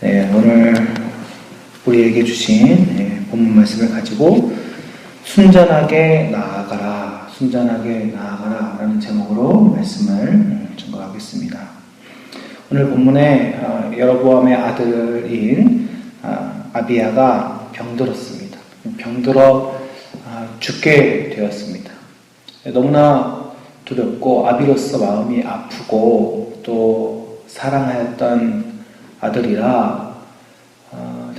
네, 오늘 우리에게 주신 본문 말씀을 가지고 순전하게 나아가라, 순전하게 나아가라 라는 제목으로 말씀을 증거하겠습니다. 오늘 본문에 여로보암의 아들인 아비야가 병들었습니다. 병들어 죽게 되었습니다. 너무나 두렵고 아비로서 마음이 아프고 또 사랑하였던 아들이라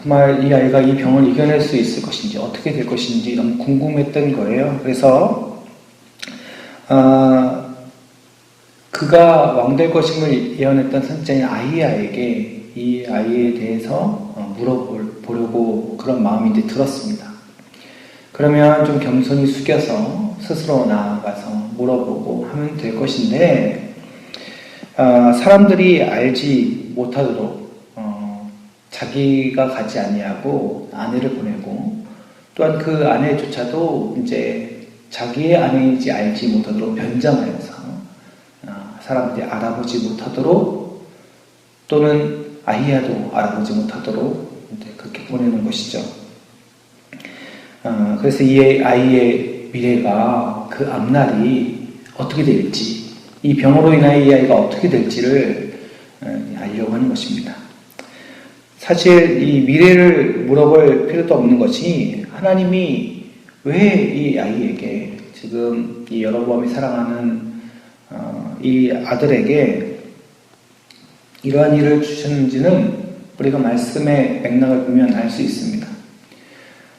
정말 이 아이가 이 병을 이겨낼 수 있을 것인지 어떻게 될 것인지 너무 궁금했던 거예요. 그래서 그가 왕될 것임을 예언했던 선지자인 아히야에게 이 아이에 대해서 물어보려고 그런 마음이 이제 들었습니다. 그러면 좀 겸손히 숙여서 스스로 나아가서 물어보고 하면 될 것인데 사람들이 알지 못하도록 자기가 가지 아니하고 아내를 보내고 또한 그 아내조차도 이제 자기의 아내인지 알지 못하도록 변장하여서 사람들이 알아보지 못하도록 또는 아히야도 알아보지 못하도록 그렇게 보내는 것이죠. 그래서 이 아이의 미래가 그 앞날이 어떻게 될지 이 병으로 인하여 이 아이가 어떻게 될지를 알려고 하는 것입니다. 사실 이 미래를 물어볼 필요도 없는 것이 하나님이 왜 이 아이에게 지금 이 여로보암이 사랑하는 이 아들에게 이러한 일을 주셨는지는 우리가 말씀의 맥락을 보면 알 수 있습니다.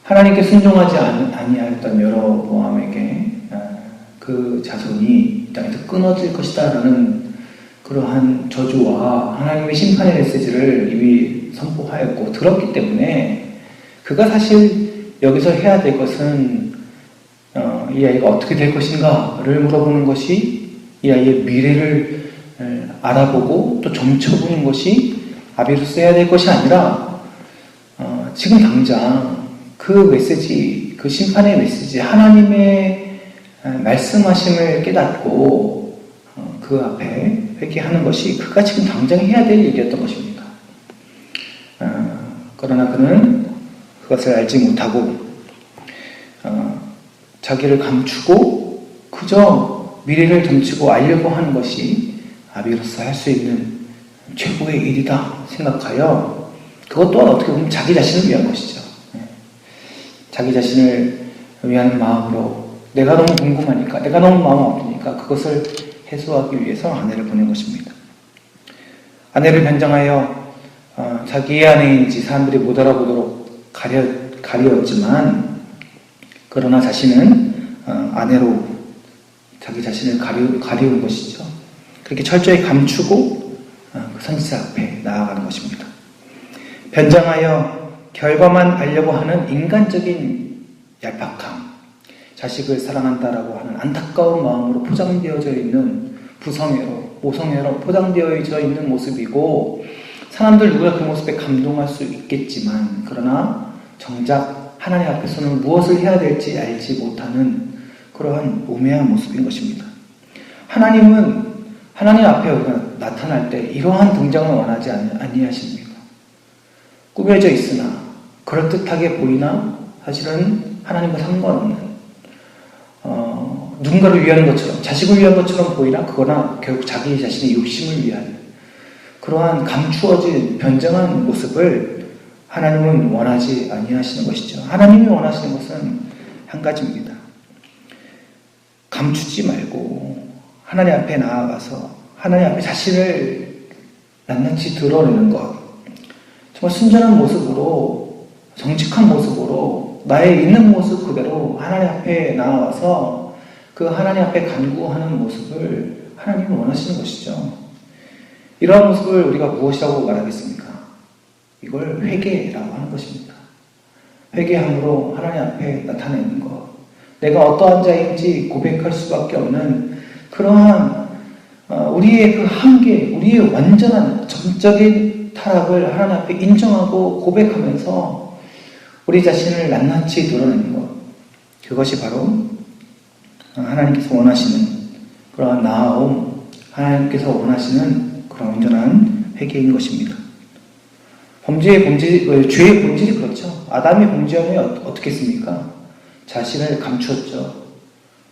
하나님께 순종하지 아니하였던 여로보암에게 그 자손이 이 땅에서 끊어질 것이다 라는 그러한 저주와 하나님의 심판의 메시지를 이미 선포하였고 들었기 때문에 그가 사실 여기서 해야 될 것은 이 아이가 어떻게 될 것인가를 물어보는 것이 이 아이의 미래를 알아보고 또 점쳐보는 것이 아비로서 해야 될 것이 아니라 지금 당장 그 메시지, 그 심판의 메시지, 하나님의 말씀하심을 깨닫고 그 앞에 회개하는 것이 그가 지금 당장 해야 될 일이었던 것입니다. 그러나 그는 그것을 알지 못하고 자기를 감추고 그저 미래를 점치고 알려고 하는 것이 아비로서 할 수 있는 최고의 일이다 생각하여 그것 또한 어떻게 보면 자기 자신을 위한 것이죠. 자기 자신을 위한 마음으로 내가 너무 궁금하니까 내가 너무 마음 아프니까 그것을 해소하기 위해서 아내를 보낸 것입니다. 아내를 변장하여 자기의 아내인지 사람들이 못 알아보도록 가리었지만 그러나 자신은 아내로 자기 자신을 가리운 것이죠. 그렇게 철저히 감추고 그 선지자 앞에 나아가는 것입니다. 변장하여 결과만 알려고 하는 인간적인 얄팍함, 자식을 사랑한다라고 하는 안타까운 마음으로 포장되어져 있는 부성애로, 모성애로 포장되어져 있는 모습이고 사람들 누구나 그 모습에 감동할 수 있겠지만 그러나 정작 하나님 앞에서는 무엇을 해야 될지 알지 못하는 그러한 우매한 모습인 것입니다. 하나님은 하나님 앞에 우리가 나타날 때 이러한 등장을 원하지 아니하십니다. 꾸며져 있으나 그럴듯하게 보이나 사실은 하나님과 상관없는 누군가를 위한 것처럼 자식을 위한 것처럼 보이나 그거나 결국 자기 자신의 욕심을 위한 그러한 감추어진 변장한 모습을 하나님은 원하지 아니하시는 것이죠. 하나님이 원하시는 것은 한 가지입니다. 감추지 말고 하나님 앞에 나아가서 하나님 앞에 자신을 낱낱이 드러내는 것, 정말 순전한 모습으로 정직한 모습으로 나의 있는 모습 그대로 하나님 앞에 나아가서 그 하나님 앞에 간구하는 모습을 하나님이 원하시는 것이죠. 이러한 모습을 우리가 무엇이라고 말하겠습니까? 이걸 회개라고 하는 것입니다. 회개함으로 하나님 앞에 나타내는 것, 내가 어떠한 자인지 고백할 수밖에 없는 그러한 우리의 그 한계, 우리의 완전한 전적인 타락을 하나님 앞에 인정하고 고백하면서 우리 자신을 낱낱이 드러내는 것, 그것이 바로 하나님께서 원하시는 그러한 나아옴, 하나님께서 원하시는 그런 온전한 회개인 것입니다. 죄의 본질이 그렇죠. 아담이 범죄한 후에 어떻게 했습니까? 자신을 감추었죠.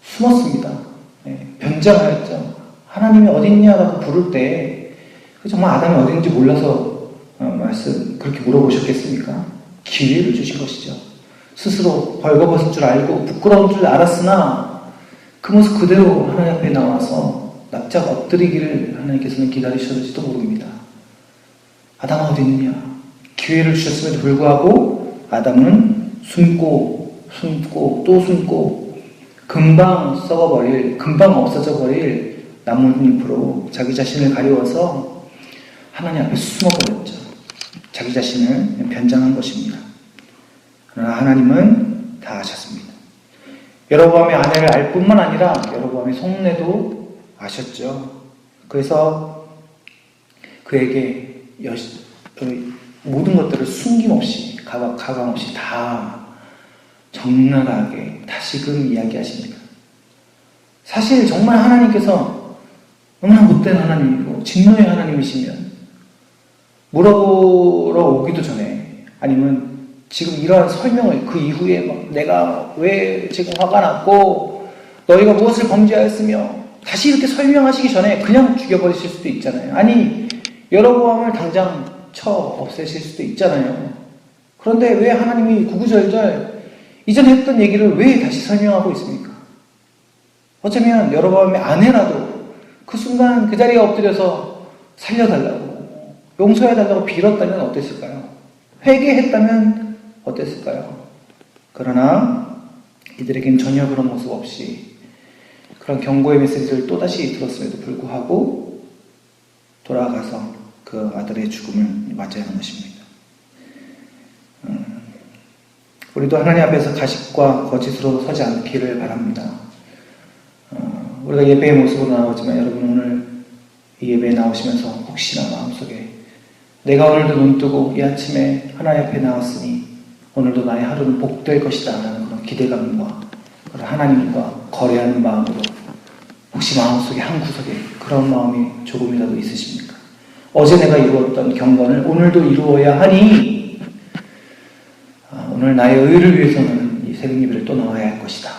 숨었습니다. 변장하였죠. 하나님이 어딨냐라고 부를 때 정말 아담이 어딘지 몰라서 그렇게 물어보셨겠습니까? 기회를 주신 것이죠. 스스로 벌거벗은 줄 알고 부끄러운 줄 알았으나 그 모습 그대로 하나님 앞에 나와서 납작 엎드리기를 하나님께서는 기다리셨을지도 모릅니다. 아담아 어디 있느냐? 기회를 주셨음에도 불구하고 아담은 숨고 또 숨고 금방 썩어버릴, 금방 없어져 버릴 나뭇잎으로 자기 자신을 가리워서 하나님 앞에 숨어버렸죠. 자기 자신을 변장한 것입니다. 그러나 하나님은 다 아셨습니다. 여로보암의 아내를 알 뿐만 아니라 여로보암의 속내도 아셨죠. 그래서 그에게 모든 것들을 숨김없이 가감없이 다 적나라하게 다시금 이야기하십니다. 사실 정말 하나님께서 너무나 못된 하나님이고 진노의 하나님이시면 물어보러 오기도 전에 아니면 지금 이러한 설명을 그 이후에 내가 왜 지금 화가 났고 너희가 무엇을 범죄하였으며 다시 이렇게 설명하시기 전에 그냥 죽여버리실 수도 있잖아요. 아니 여로보암을 당장 쳐 없애실 수도 있잖아요. 그런데 왜 하나님이 구구절절 이전에 했던 얘기를 왜 다시 설명하고 있습니까? 어쩌면 여로보암의 아내라도 그 순간 그 자리에 엎드려서 살려달라고 용서해달라고 빌었다면 어땠을까요? 회개했다면 어땠을까요? 그러나 이들에겐 전혀 그런 모습 없이 그런 경고의 메시지를 또다시 들었음에도 불구하고 돌아가서 그 아들의 죽음을 맞이하는 것입니다. 우리도 하나님 앞에서 가식과 거짓으로 서지 않기를 바랍니다. 우리가 예배의 모습으로 나오지만 여러분 오늘 이 예배에 나오시면서 혹시나 마음속에 내가 오늘도 눈뜨고 이 아침에 하나님 앞에 나왔으니 오늘도 나의 하루는 복될 것이다 라는 그런 기대감과 그런 하나님과 거래하는 마음으로 혹시 마음속에 한 구석에 그런 마음이 조금이라도 있으십니까? 어제 내가 이루었던 경건을 오늘도 이루어야 하니 오늘 나의 의를 위해서는 이 새벽 예배를 또 나와야 할 것이다.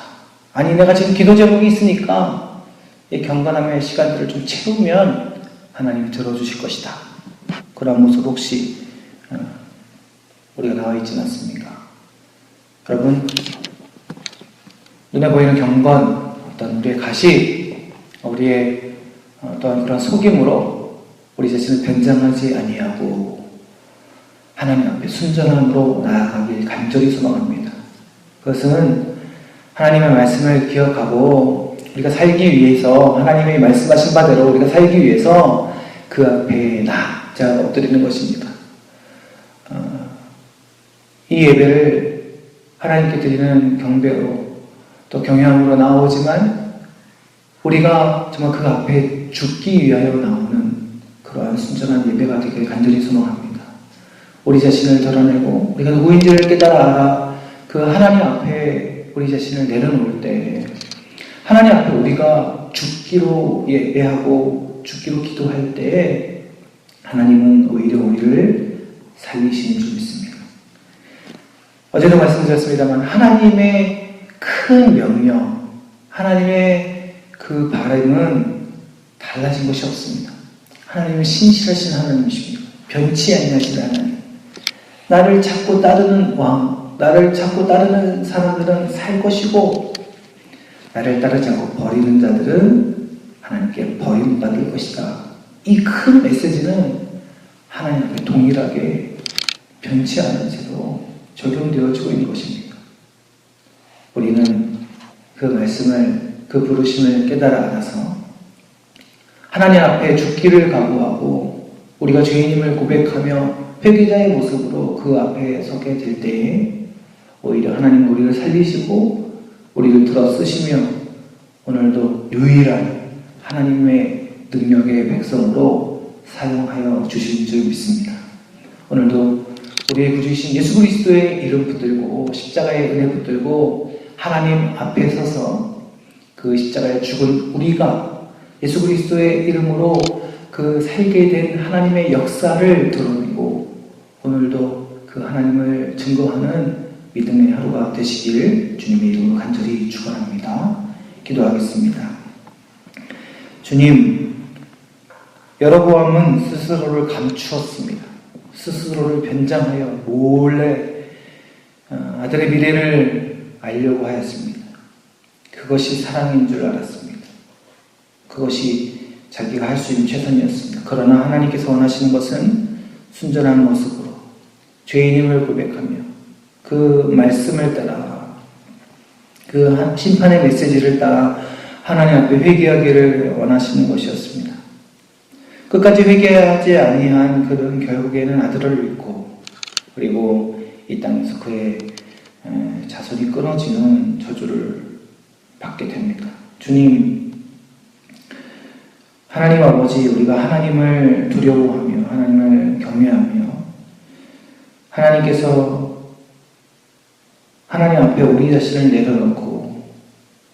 아니 내가 지금 기도 제목이 있으니까 이 경건함의 시간들을 좀 채우면 하나님이 들어주실 것이다. 그런 모습 혹시 우리가 나와 있지는 않습니까? 여러분 눈에 보이는 경건, 어떤 우리의 가식, 우리의 어떤 그런 속임으로 우리 자신을 변장하지 아니하고 하나님 앞에 순전함으로 나아가길 간절히 소망합니다. 그것은 하나님의 말씀을 기억하고 우리가 살기 위해서 하나님의 말씀하신 바대로 우리가 살기 위해서 그 앞에 납작 엎드리는 것입니다. 이 예배를 하나님께 드리는 경배로 또 경외함으로 나오지만 우리가 정말 그 앞에 죽기 위하여 나오는 그러한 순전한 예배가 되길 간절히 소망합니다. 우리 자신을 드러내고 우리가 누구인지를 깨달아 그 하나님 앞에 우리 자신을 내려놓을 때 하나님 앞에 우리가 죽기로 예배하고 죽기로 기도할 때 하나님은 오히려 우리를 살리시는 줄 믿습니다. 어제도 말씀드렸습니다만 하나님의 큰 명령, 하나님의 그 바람은 달라진 것이 없습니다. 하나님은 신실하신 하나님이십니다. 변치 아니하신 하나님. 나를 찾고 따르는 왕, 나를 찾고 따르는 사람들은 살 것이고 나를 따르지 않고 버리는 자들은 하나님께 버림받을 것이다. 이 큰 메시지는 하나님 앞에 동일하게 변치 않은 채로 적용되어지고 있는 것입니다. 우리는 그 말씀을, 그 부르심을 깨달아 알아서 하나님 앞에 죽기를 각오하고 우리가 죄인임을 고백하며 회개자의 모습으로 그 앞에 서게 될 때에 오히려 하나님 우리를 살리시고 우리를 들어 쓰시며 오늘도 유일한 하나님의 능력의 백성으로 사용하여 주실 줄 믿습니다. 오늘도 우리의 구주이신 예수 그리스도의 이름 붙들고 십자가의 은혜 붙들고 하나님 앞에 서서 그 십자가에 죽은 우리가 예수 그리스도의 이름으로 그 살게 된 하나님의 역사를 드러내고 오늘도 하나님을 증거하는 믿음의 하루가 되시길 주님의 이름으로 간절히 축원합니다. 기도하겠습니다. 주님, 여로보암은 스스로를 감추었습니다. 스스로를 변장하여 몰래 아들의 미래를 알려고 하였습니다. 그것이 사랑인 줄 알았습니다. 그것이 자기가 할 수 있는 최선이었습니다. 그러나 하나님께서 원하시는 것은 순전한 모습으로 죄인임을 고백하며 그 말씀을 따라 그 심판의 메시지를 따라 하나님 앞에 회개하기를 원하시는 것이었습니다. 끝까지 회개하지 아니한 그는 결국에는 아들을 잃고 그리고 이 땅에서 그의 자손이 끊어지는 저주를 받게 됩니다. 주님, 하나님 아버지, 우리가 하나님을 두려워하며 하나님을 경외하며 하나님께서 하나님 앞에 우리 자신을 내려놓고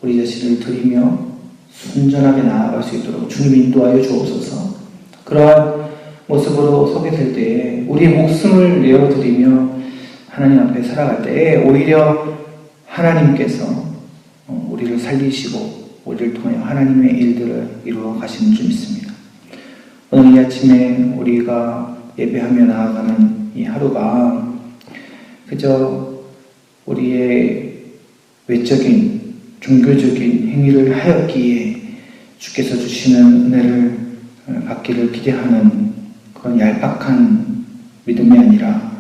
우리 자신을 드리며 순전하게 나아갈 수 있도록 주님 인도하여 주옵소서. 그러한 모습으로 서게 될 때에 우리의 목숨을 내어드리며 하나님 앞에 살아갈 때에 오히려 하나님께서 우리를 살리시고 우리를 통하여 하나님의 일들을 이루어 가시는 줄 믿습니다. 오늘 이 아침에 우리가 예배하며 나아가는 이 하루가 그저 우리의 외적인 종교적인 행위를 하였기에 주께서 주시는 은혜를 받기를 기대하는 그런 얄팍한 믿음이 아니라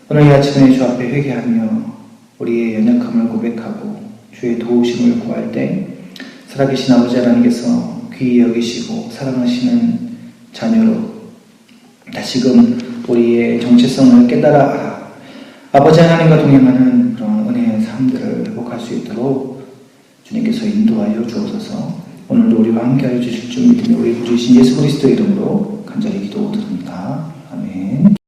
오늘 이 아침에 주 앞에 회개하며 우리의 연약함을 고백하고 주의 도우심을 구할 때 살아계신 아버지 하나님께서 귀히 여기시고 사랑하시는 자녀로 다시금 우리의 정체성을 깨달아 아버지 하나님과 동행하는 그런 은혜의 삶들을 회복할 수 있도록 주님께서 인도하여 주옵소서. 오늘도 우리와 함께하여 주실 줄 믿으며 우리 구주이신 예수 그리스도의 이름으로 간절히 기도드립니다.